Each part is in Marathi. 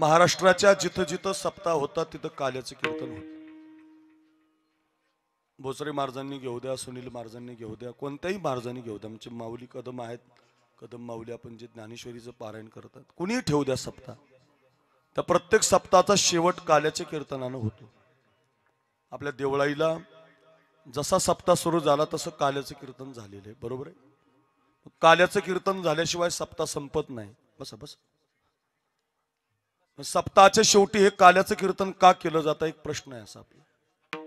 महाराष्ट्राच्या जिथं जिथं सप्ताह होतात तिथं काल्याचं कीर्तन होतं. भोसरे महाराजांनी घेऊ द्या, सुनील महाराजांनी घेऊ द्या, कोणत्याही महाराजांनी घेऊ द्या, आमचे माऊली कदम आहेत, कदम माऊली आपण जे ज्ञानेश्वरीचं पारायण करतात, कुणीही ठेवू द्या सप्ताह, त्या प्रत्येक सप्ताहाचा शेवट काल्याच्या कीर्तनानं होतो. आपल्या देवळाईला जसा सप्ताह सुरू झाला तसं काल्याचं कीर्तन झालेलं आहे, बरोबर आहे. काल्याचं कीर्तन झाल्याशिवाय सप्ताह संपत नाही. बस बस, सप्ताहाच्या शेवटी हे काल्याचं कीर्तन का केलं जातं एक प्रश्न आहे असा आपला.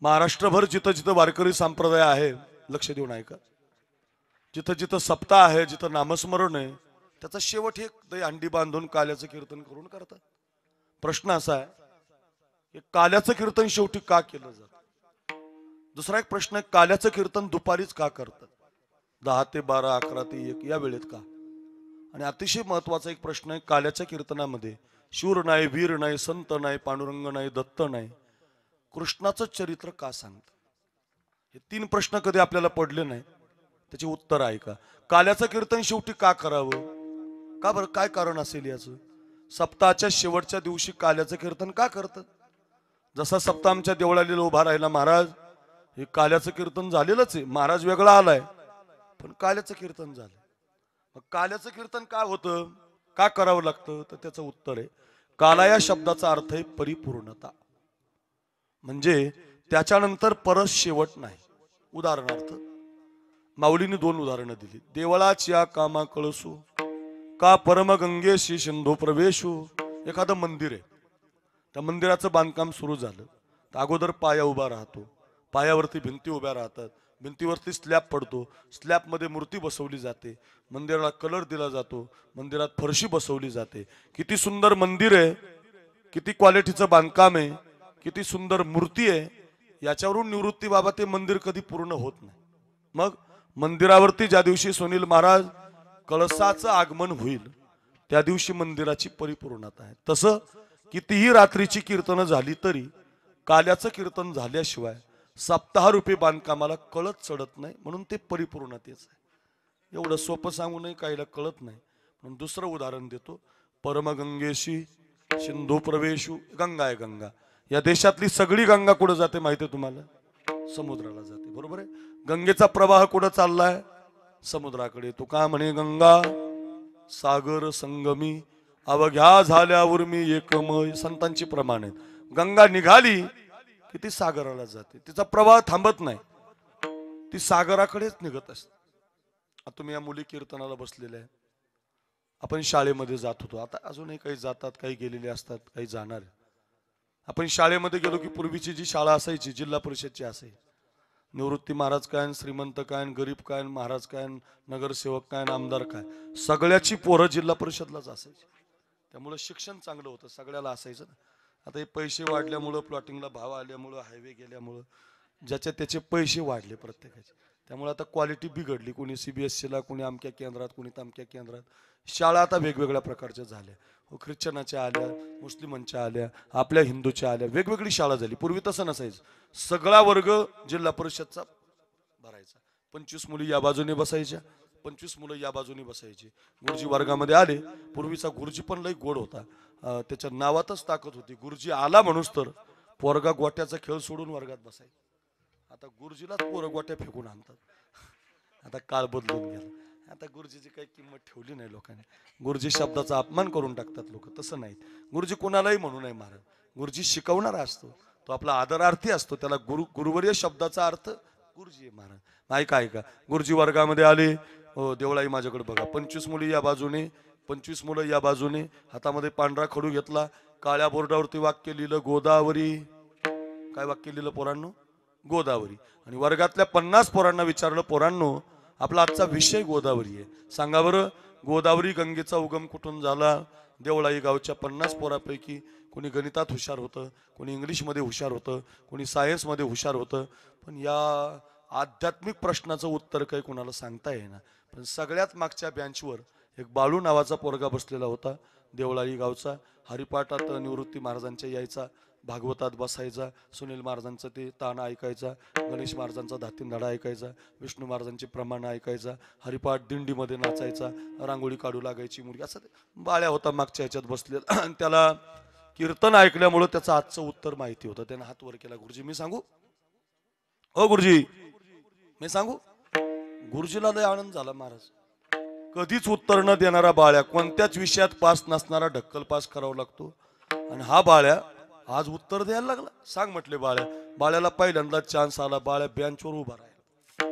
महाराष्ट्रभर जिथं जिथं वारकरी संप्रदाय आहे, लक्ष देऊन ऐका, जिथं जिथं सप्ताह आहे, जिथं नामस्मरण आहे, त्याचा शेवट हे दही अंडी बांधून काल्याचं कीर्तन करून करतात. प्रश्न असा आहे की काल्याचं कीर्तन शेवटी का केलं जातं. दुसरा एक प्रश्न आहे, काल्याचं कीर्तन दुपारीच का करतात, 10 ते 12, 11 ते 1 या वेळेत का. आणि अतिशय महत्वाचा एक प्रश्न आहे, काल्याच्या कीर्तनामध्ये शूर नाही, वीर नाही, संत नाही, पांडुरंग नाही, दत्त नाही, कृष्णाचं चरित्र का सांगतं. हे 3 प्रश्न कधी आपल्याला पडले नाही, त्याची उत्तर आहे का. काल्याचं कीर्तन शेवटी का करावं, का बरं, काय कारण असेल याचं. सप्ताहाच्या शेवटच्या दिवशी काल्याचं कीर्तन का करतात. जसा सप्ताह आमच्या देवळालीला उभा राहिला महाराज, हे काल्याचं कीर्तन झालेलंच आहे. महाराज वेगळा आलाय पण काल्याचं कीर्तन झालं. मग काल्याचं कीर्तन का होतं, का करावं लागतं, तर त्याचं उत्तर आहे, काला या शब्दाचा अर्थ आहे परिपूर्णता, म्हणजे त्याच्यानंतर परत शेवट नाही. उदाहरणार्थ माऊलीने 2 उदाहरणं दिली. देवळाच्या कामा कळसू का परमगंगेशी सिंधू प्रवेशू. एखादं मंदिर आहे, त्या मंदिराचं बांधकाम सुरू झालं तर अगोदर पाया उभा राहतो, पायावरती भिंती उभ्या राहतात, भिंतीवरती स्लॅब पडतो, स्लॅबमध्ये मूर्ती बसवली जाते, मंदिराला कलर दिला जातो, मंदिरात फरशी बसवली जाते. किती सुंदर मंदिर आहे, किती क्वालिटीचं बांधकाम आहे, किती सुंदर मूर्ती आहे, याच्यावरून निवृत्ती बाबा ते मंदिर कधी पूर्ण होत नाही. मग मंदिरावरती ज्या दिवशी सुनील महाराज कळसाचं आगमन होईल त्या दिवशी मंदिराची परिपूर्णता आहे. तसं कितीही रात्रीची कीर्तनं झाली तरी काल्याचं कीर्तन झाल्याशिवाय सप्ताहरूपी बांधकामाला कळत चढत नाही, म्हणून ते परिपूर्णतेच आहे. एवढं सोपं सांगू नये, काहीला कळत नाही म्हणून दुसरं उदाहरण देतो. परमगंगेशी सिंधू प्रवेशू. गंगा आहे, गंगा या देशातली सगळी गंगा कुठं जाते माहिती आहे तुम्हाला, समुद्राला जाते, बरोबर आहे. गंगेचा प्रवाह कुठं चाललाय, समुद्राकडे. तो का म्हणे, गंगा सागर संगमी अवघ्या झाल्या उर्मी एकमय. संतांची प्रमाण आहेत. गंगा निघाली की ती सागराला जाते, तिचा प्रवाह थांबत नाही, ती सागराकडेच निघत असते. आता तुम्ही या मुली कीर्तनाला बसलेल्या आहे, आपण शाळेमध्ये जात होतो, आता अजूनही काही जातात, काही गेलेले असतात, काही जाणार. आपण शाळेमध्ये गेलो की पूर्वीची जी शाळा असायची जिल्हा परिषदची असायची, निवृत्ती महाराज काय, श्रीमंत काय, गरीब काय, महाराज काय, नगरसेवक काय, आमदार काय, सगळ्याची पोरं जिल्हा परिषदलाच असायची. त्यामुळे शिक्षण चांगलं होतं, सगळ्याला असायचं. आता हे पैसे वाढल्यामुळं, प्लॉटिंगला भाव आल्यामुळं, हायवे गेल्यामुळं ज्याच्या त्याचे पैसे वाढले प्रत्येकाचे, त्यामुळे आता क्वालिटी बिघडली. कोणी CBSEला, कोणी अमक्या केंद्रात, कोणी तमक्या केंद्रात. शाळा आता वेगवेगळ्या प्रकारच्या झाल्या, ख्रिश्चनाच्या आल्या, मुस्लिमांच्या आल्या, आपल्या हिंदूच्या आल्या, वेगवेगळी शाळा झाली. पूर्वी तसं नसायचं, सगळा वर्ग जिल्हा परिषदचा भरायचा. 25 मुली या बाजूने बसायच्या, 25 मुलं या बाजूने बसायची. गुरुजी वर्गामध्ये आले, पूर्वीचा गुरुजी पण लई गोड होता, त्याच्या नावातच ताकद होती. गुरुजी आला म्हणूस तर पोरगा गोट्याचा खेळ सोडून वर्गात बसायचा. आता गुरुजीलाच पोरं गोट्या फेकून आणतात. आता काळ बदलून गेला, आता गुरुजीची काही किंमत ठेवली नाही लोकांनी. गुरुजी शब्दाचा अपमान करून टाकतात लोक. तसं नाही, गुरुजी कोणालाही म्हणू नये महाराज, गुरुजी शिकवणारा असतो, तो आपला आदरार्थी असतो, त्याला गुरुवर्य शब्दाचा अर्थ गुरुजी आहे महाराज. ऐका ऐका, गुरुजी वर्गामध्ये आले, देवळाई माझ्याकडे बघा, 25 मुली या बाजूने, 25 मुलं या बाजूने, हातामध्ये पांढरा खडू घेतला, काळ्या बोर्डावरती वाक्य लिहिलं गोदावरी. काय वाक्य लिहिलं पोरांनो, गोदावरी. आणि वर्गातल्या 50 पोरांना विचारलं, पोरांनो आपला आजचा विषय गोदावरी आहे, सांगा बरं गोदावरी गंगेचा उगम कुठून झाला. देवळाई गावच्या 50 पोरापैकी कोणी गणितात हुशार होतं, कोणी इंग्लिशमध्ये हुशार होतं, कोणी सायन्समध्ये हुशार होतं, पण या आध्यात्मिक प्रश्नाचं उत्तर काही कोणाला सांगता येईना. पण सगळ्यात मागच्या बेंचवर एक बाळू नावाचा पोरगा बसलेला होता, देवळाई गावचा. हरिपाठात निवृत्ती महाराजांच्या यायचा, भागवतात बसायचा, सुनील महाराजांचं ते ताण ऐकायचा, गणेश महाराजांचा धातींधडा ऐकायचा, विष्णू महाराजांची प्रमाण ऐकायचा, हरिपाठ दिंडीमध्ये नाचायचा, रांगोळी काढू लागायची मुलगी. असं बाळ्या होता मागच्या ह्याच्यात बसलेला. त्याला कीर्तन ऐकल्यामुळं त्याचं आजचं उत्तर माहिती होतं. त्यानं हात वर केला, गुरुजी मी सांगू? हो गुरुजी मी सांगू? गुरुजीला लय आनंद झाला. महाराज कधीच उत्तर न देणारा बाळ्या, कोणत्याच विषयात पास नसणारा ढक्कल पास करावा लागतो, आणि हा बाळ्या आज उत्तर द्यायला लागला. सांग म्हटले बाळ्या. बाळ्याला पहिल्यांदा चान्स आला. बाळ्या बेंचवर उभा राहिला.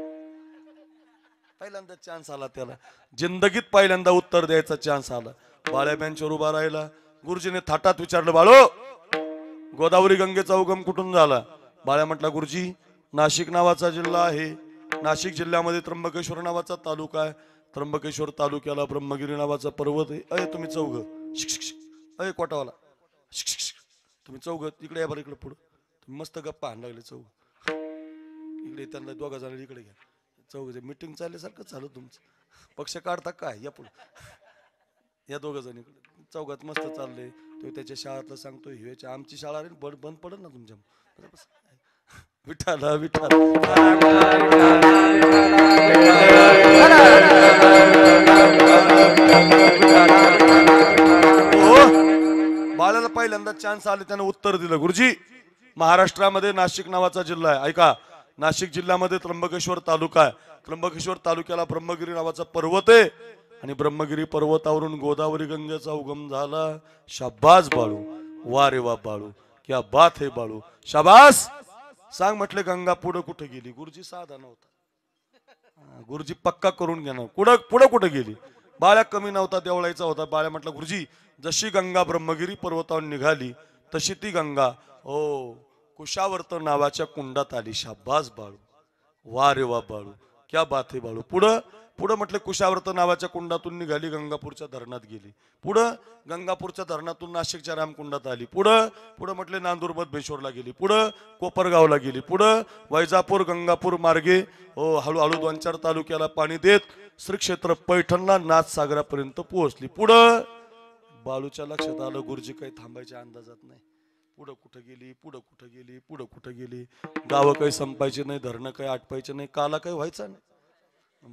पहिल्यांदा चान्स आला त्याला जिंदगीत, पहिल्यांदा उत्तर द्यायचा चान्स आला. बाळ्या बेंचवर उभा राहिला. गुरुजीने थाटात विचारलं, बाळो गोदावरी गंगेचा उगम कुठून झाला? बाळ्या म्हटला, गुरुजी नाशिक नावाचा जिल्हा आहे, नाशिक जिल्ह्यामध्ये त्र्यंबकेश्वर नावाचा तालुका आहे, त्र्यंबकेश्वर तालुक्याला ब्रह्मगिरी नावाचा पर्वत आहे. अय तुम्ही चौघ, अय कोटावाला, तुम्ही चौघ इकडे या बरं, इकडे पुढं. तुम्ही मस्त गप्पा हाण लागले चौघ. इकडे त्यांना दोघा जण इकडे घ्या. चौघ मीटिंग चालल्यासारखं चालू तुमचं. पक्ष काढता काय? या पुढे या दोघ जण इकडे. चौघात मस्त चालले. तो त्याच्या शाळातलं सांगतो, हिवाच्या आमची शाळा बंद पडेल ना तुमच्या. विठाला विठाला बाळाला पहिल्यांदा चान्स आले, त्याने उत्तर दिलं, गुरुजी महाराष्ट्रामध्ये नाशिक नावाचा जिल्हा आहे, ऐका, नाशिक जिल्ह्यामध्ये त्र्यंबकेश्वर तालुका आहे, त्र्यंबकेश्वर तालुक्याला ब्रह्मगिरी नावाचा पर्वत आहे, आणि ब्रह्मगिरी पर्वतावरून गोदावरी गंगेचा उगम झाला. शाबास बाळू, वा रे वा बाळू, क्या बात है बाळू, शाबास. सांग म्हटले गंगा पुढे कुठे गेली? गुरुजी साधा नव्हता, गुरुजी पक्का करून घेणार. पुढे कुठे गेली? बाळ्या कमी नव्हता, देवळायचा होता. बाळ्या म्हटलं, गुरुजी जशी गंगा ब्रह्मगिरी पर्वतावर निघाली तशी ती गंगा कुशावर्त नावाच्या कुंडात आली. शाबास बाळू, वा रे वा बाळू, क्या बात है बाळू. पुढं म्हटलं कुशावर्त नावाच्या कुंडातून निघाली, गंगापूरच्या धरणात गेली. पुढं गंगापूरच्या धरणातून नाशिकच्या रामकुंडात आली. पुढं म्हटले नांदूर बद्धेश्वरला गेली. पुढं कोपरगावला गेली. पुढं वैजापूर गंगापूर मार्गे हळूहळू 2-4 तालुक्याला पाणी देत श्री क्षेत्र पैठणला नाथसागरापर्यंत पोहोचली. पुढं बाळूच्या लक्षात आलं, गुरुजी काही थांबायच्या अंदाजात नाही. पुढं कुठं गेली, पुढं कुठं गेली, पुढं कुठं गेली. गावं काही संपायची नाही, धरणं काही आटपायचे नाही, काला काही व्हायचा नाही.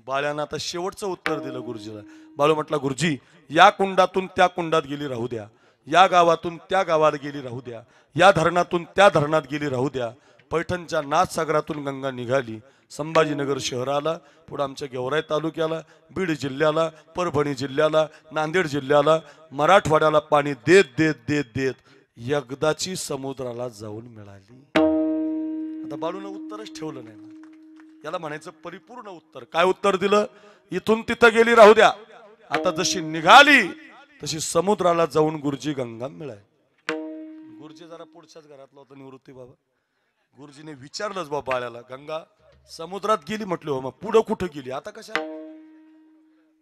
बाळ्यानं आता शेवटचं उत्तर दिलं गुरुजीला. बाळू म्हटला, गुरुजी या कुंडातून त्या कुंडात गेली राहू द्या, या गावातून त्या गावात गेली राहू द्या, या धरणातून त्या धरणात गेली राहू द्या. पैठणच्या नाथसागरातून गंगा निघाली, संभाजीनगर शहराला, पुढे आमच्या गेवराई तालुक्याला, बीड जिल्ह्याला, परभणी जिल्ह्याला, नांदेड जिल्ह्याला, मराठवाड्याला पाणी देत देत देत देत एकदाची समुद्राला जाऊन मिळाली. आता बाळूनं उत्तरच ठेवलं नाही. याला म्हणायचं परिपूर्ण उत्तर. काय उत्तर दिलं? इथून तिथं गेली राहू द्या, आता जशी निघाली तशी समुद्राला जाऊन गुरुजी गंगा मिळाली. गुरुजी जरा पुढच्याच घरातला होता, निवृत्ती बाबा. गुरुजीने विचारलंच बाबा बाळ्याला, गंगा समुद्रात गेली? म्हटलं हो. मग पुढं कुठं गेली? आता कशा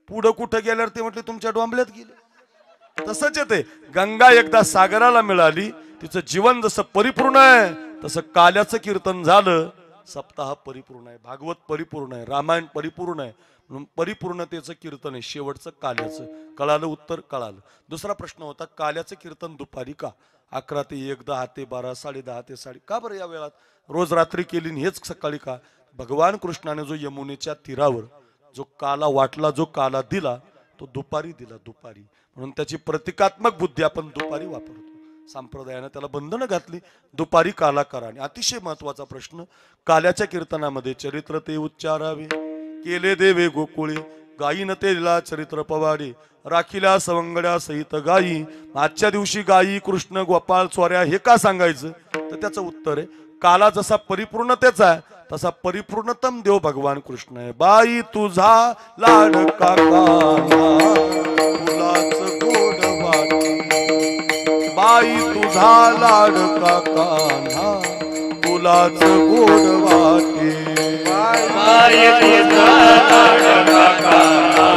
पुढं कुठं गेल्यावर ते म्हटले तुमच्या डोंबल्यात गेले. तसंच येते, गंगा एकदा सागराला मिळाली, तिचं जीवन जसं परिपूर्ण आहे तसं काल्याचं कीर्तन झालं. सप्ताह परिपूर्ण आहे, भागवत परिपूर्ण आहे, रामायण परिपूर्ण आहे, म्हणून परिपूर्णतेचं कीर्तन आहे. शेवटचं काल्याचं. कळालं उत्तर? कळालं. दुसरा प्रश्न होता, काल्याचं कीर्तन दुपारी का? 11 ते 1, 10 ते 12, 10:30 ते 12:30 का बरं या वेळात? रोज रात्री केली हेच सकाळी का? भगवान कृष्णाने जो यमुनेच्या तीरावर जो काला वाटला, जो काला दिला, तो दुपारी दिला, दुपारी. म्हणून त्याची प्रतिकात्मक बुद्धी आपण दुपारी वापरतो. संप्रदायाने त्याला बंधनं घातली, दुपारी काला करा. आणि अतिशय महत्वाचा प्रश्न, काल्याच्या कीर्तनामध्ये चरित्र ते उच्चारावे, केले देवे गोकुळी, गायीन तेला चरित्र पवाडे, राखिल्या सवंगड्या सहित गायी. आजच्या दिवशी गायी, कृष्ण, गोपाळ, चोऱ्या हे का सांगायचं? तर त्याचं उत्तर आहे, काला जसा परिपूर्णतेचा आहे तसा परिपूर्णतम देव भगवान कृष्ण आहे. बाई तुझा लाडका कान्हा, फुलाचं गोड वाटी, बाई तुझा लाडका कान्हा, फुलाचं गोड वाटी, बाई तुझा लाडका कान्हा,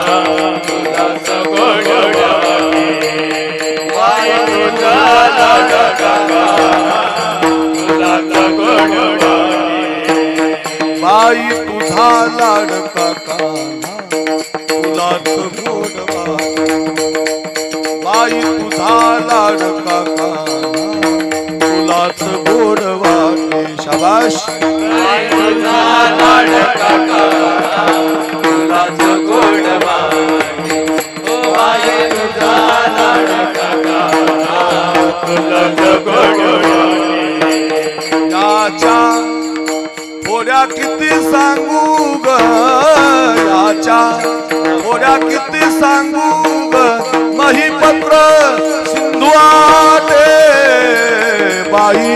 फुलाचं गोड वाटी, बाई तुझा लाडका कान्हा, फुलाचं गोड वाटी, बाई तुझा लाडका कान्हा, फुलाचं गोड वाटी, बाई तुझा लाडका कान्हा, फुलाचं गोड वाटे. शाबाश. बाई तुझा लाडका काका फुलाच गोड वाटे. ओ बाई तुझा लाडका काका फुलाच गोड वाटे. याच्या थोड्या किती सांगू ग, याच्या थोड्या किती सांगू ग, महिपत्र सिंधू आटे. बाई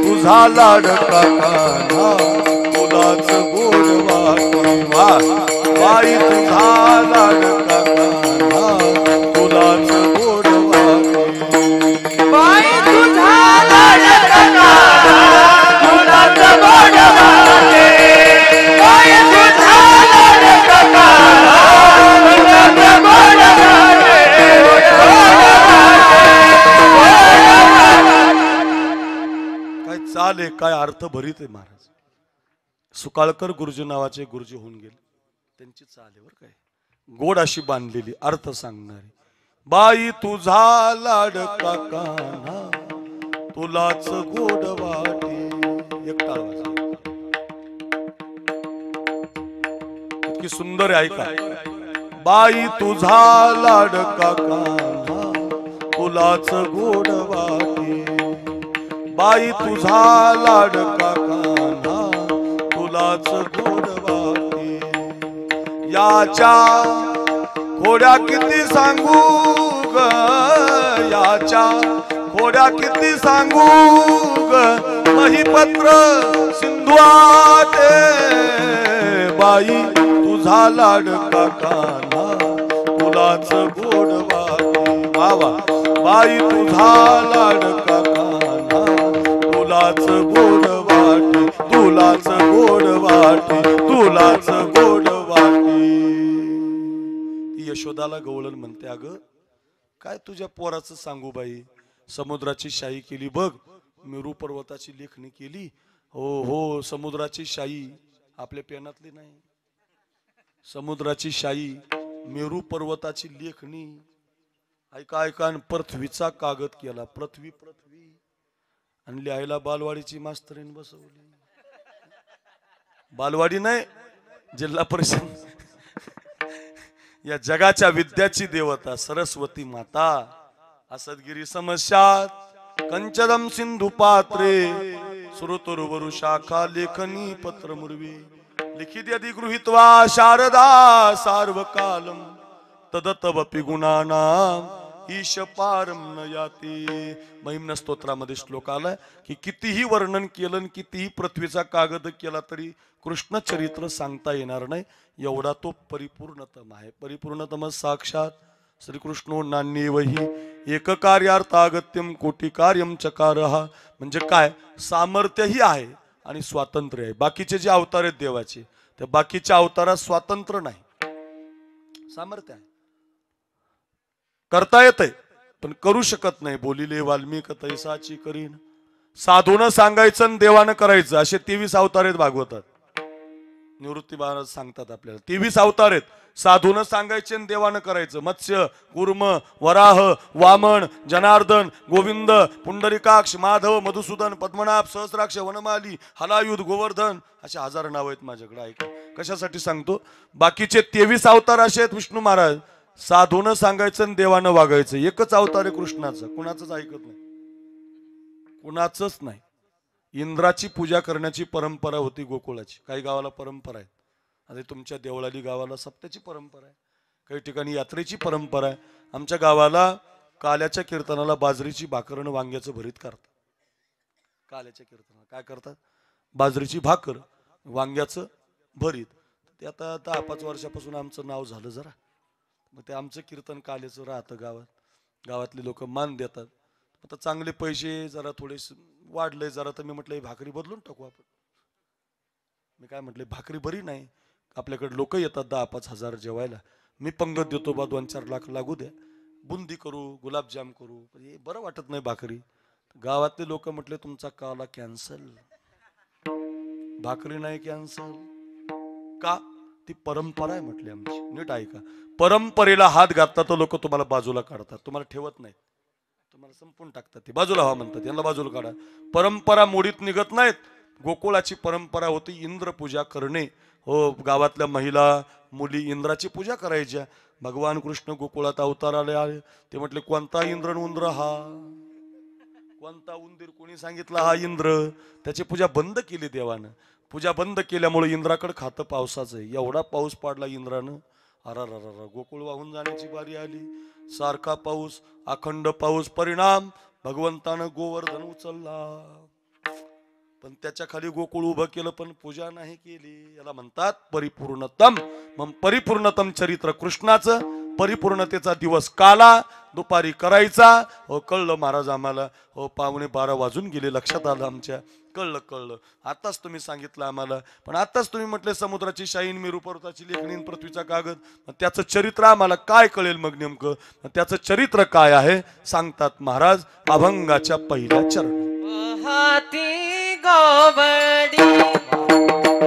तुझा लाडका कान्हा फुलाच गोड वाटे. वा. बाई तुझा लाडका कान्हा फुलाच गोड वाटे. बाई तुझा लाडका काका फुलाच गोड वाटे. बाई तुझा लाडका काका फुलाच गोड वाटे. काय चाल आहे, काय अर्थ भरीत आहे महाराज. सुकाळकर गुरुजी नावाचे गुरुजी होऊन गेले, त्यांची चाल आहे बरं काय, गोड अशी बांधलेली, अर्थ सांगणारी. बाई तुझा लाडका कान्हा तुलाच गोड वाटे. एक टाळ वाजवा. इतकी सुंदर आहे ऐका. बाई तुझा लाडका कान्हा तुलाच गोड वाटे. बाई तुझा लाडका कान्हा तुलाच गोड वाटे. याच्या खोड्या किती सांगू ग, याच्या खोड्या किती सांगू ग, महिपत्र सिंधू आटे. बाई तुझा लाडका कान्हा तुलाच गोड वाटे. बाबा. बाई तुझा लाडका कान्हा तुलाच गोड वाटे. तुलाच गोड वाटे. तुलाच गोड वाटे. यशोदाला गवळण म्हणते, अगं काय तुझ्या पोराचं सांगू बाई, समुद्राची शाही केली बघ, मेरू पर्वताची लेखणी केली. हो हो, समुद्राची शाही आपल्या पेनातली नाही, समुद्राची शाही, मेरू पर्वताची लेखणी. ऐका ऐका. पृथ्वीचा कागद केला, पृथ्वी पृथ्वी, आणि लिहायला बालवाडीची मास्तरीन बसवली. बालवाडी नाही, जिल्हा परिषद. या जगाच्या विद्याची देवता सरस्वती माता. असदगिरी समस्यात कंचदम सिंधू पात्रे, सुरतुरवरु शाखा लेखनी पत्र मुर्वी. लिखित यदि गृहीत्वा शारदा सार्वकालम, तदतवपि गुणानाम ईश पारम न याती. महिम्न स्तोत्रामध्ये श्लोक आलाय की कितीही वर्णन केलं, कितीही पृथ्वीचा कागद केला तरी कृष्ण चरित्र सांगता येणार नाही, एवढा तो परिपूर्णतम आहे. परिपूर्णतम साक्षात श्रीकृष्णो नान्येवही एक कार्यार्थागत्यम कोटी कार्यम चकारहा. म्हणजे काय, सामर्थ्यही आहे आणि स्वातंत्र्य आहे. बाकीचे जे अवतार आहेत देवाचे, त्या बाकीच्या अवतारात स्वातंत्र्य नाही, सामर्थ्य आहे, करता येतंय पण करू शकत नाही. बोलिले वाल्मिक तैसाची करीन. साधून सांगायचं आणि देवानं करायचं, असे 23 अवतार आहेत भागवतात. निवृत्ती महाराज सांगतात आपल्याला 23 अवतार आहेत. साधून सांगायचे आणि देवानं करायचं. मत्स्य, कूर्म, वराह, वामन, जनार्दन, गोविंद, पुंडरीकाक्ष, माधव, मधुसूदन, पद्मनाभ, सहस्राक्ष, वनमाली, हलायुध, गोवर्धन, असे 1000 नाव आहेत माझ्याकडे. ऐका कशासाठी सांगतो. बाकीचे 23 अवतार असे आहेत विष्णू महाराज, साधून सांगायचं आणि देवानं वागायचं. एकच अवतार आहे कृष्णाचा, कुणाचंच ऐकत नाही, कुणाचंच नाही. इंद्राची पूजा करण्याची परंपरा होती गोकुळाची, काही गावाला परंपरा आहे. आता तुमच्या देवळाली गावाला सप्त्याची परंपरा आहे, काही ठिकाणी यात्रेची परंपरा आहे. आमच्या गावाला काल्याच्या कीर्तनाला बाजरीची भाकर आणि वांग्याचं भरीत करतात. काल्याच्या कीर्तनाला काय करतात, बाजरीची भाकर, वांग्याचं भरीत. ते आता 10-5 वर्षापासून आमचं नाव झालं जरा, मग ते आमचं कीर्तन काल्याचं राहतं गावात. गावातले लोक मान देतात. आता चांगले पैसे जरा थोडे वाढले जरा, तर मी म्हटलं भाकरी बदलून टाकू आपण. मी काय म्हटलं, भाकरी बरी नाही, आपल्याकडे लोक येतात 10-5 हजार जेवायला, मी पंगत देतो बा, 2-4 लाख लागू द्या, बुंदी करू, गुलाबजाम करू, हे बरं वाटत नाही भाकरी. गावातले लोक म्हटले तुमचा काला कॅन्सल, भाकरी नाही कॅन्सल का, ती परंपरा आहे म्हटली आमची. नीट ऐका, परंपरेला हात घातला तर लोक तुम्हाला बाजूला काढतात, तुम्हाला ठेवत नाही. तुम्हाला संपून टाकतात ते, बाजूला व्हा म्हणतात, यांना बाजूला काढा. परंपरा मोडीत निघत नाहीत. गोकुळाची परंपरा होती इंद्र पूजा करणे. हो, गावातल्या महिला मुली इंद्राची पूजा करायच्या. भगवान कृष्ण गोकुळात अवताराले आले. ते म्हटले कोणता इंद्र न उंद्र हा, कोणता उंदीर, कोणी सांगितला हा इंद्र. त्याची पूजा बंद केली देवानं. पूजा बंद केल्यामुळे इंद्राकडे खातं पावसाचं. एवढा पाऊस पाडला इंद्रानं, अरा गोकुळ वाहून जाण्याची बारी आली. सारखा पाऊस, अखंड पाऊस. परिणाम भगवंतानं गोवर्धन उचलला, पण त्याच्या खाली गोकुळ उभं केलं, पण पूजा नाही केली. याला म्हणतात परिपूर्णतम. मग परिपूर्णतम चरित्र कृष्णाचं. परिपूर्णतेचा दिवस काला, दुपारी करायचा. हो, कळलं महाराज आम्हाला. हो, 11:15 वाजून गेले, लक्षात आलं आमच्या. कळलं. आताच तुम्ही सांगितलं आम्हाला. पण आताच तुम्ही म्हटले समुद्राची शाईन, मेरू पर्वताची लेखणी, पृथ्वीचा कागद. मग त्याचं चरित्र आम्हाला काय कळेल मग नेमकं? मग त्याचं चरित्र काय आहे सांगतात महाराज अभंगाच्या पहिल्या चरणी. हाती गोवडी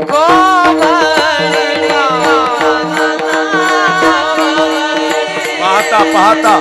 गोवडी पाहता